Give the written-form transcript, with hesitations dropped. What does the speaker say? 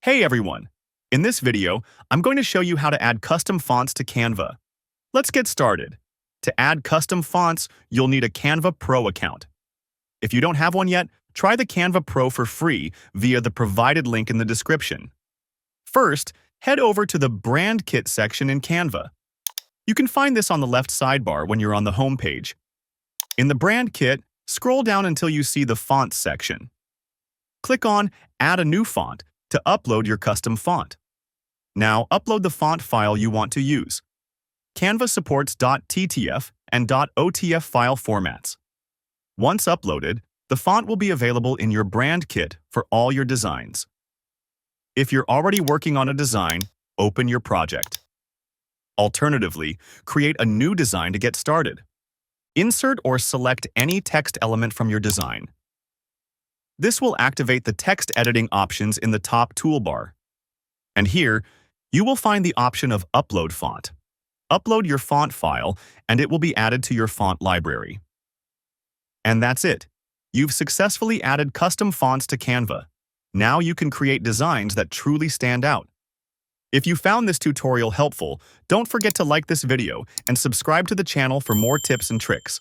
Hey everyone! In this video, I'm going to show you how to add custom fonts to Canva. Let's get started. To add custom fonts, you'll need a Canva Pro account. If you don't have one yet, try the Canva Pro for free via the provided link in the description. First, head over to the Brand Kit section in Canva. You can find this on the left sidebar when you're on the home page. In the Brand Kit, scroll down until you see the Fonts section. Click on Add a new font to upload your custom font. Now, upload the font file you want to use. Canva supports .ttf and .otf file formats. Once uploaded, the font will be available in your brand kit for all your designs. If you're already working on a design, open your project. Alternatively, create a new design to get started. Insert or select any text element from your design. This will activate the text editing options in the top toolbar. And here, you will find the option of Upload Font. Upload your font file, and it will be added to your font library. And that's it. You've successfully added custom fonts to Canva. Now you can create designs that truly stand out. If you found this tutorial helpful, don't forget to like this video and subscribe to the channel for more tips and tricks.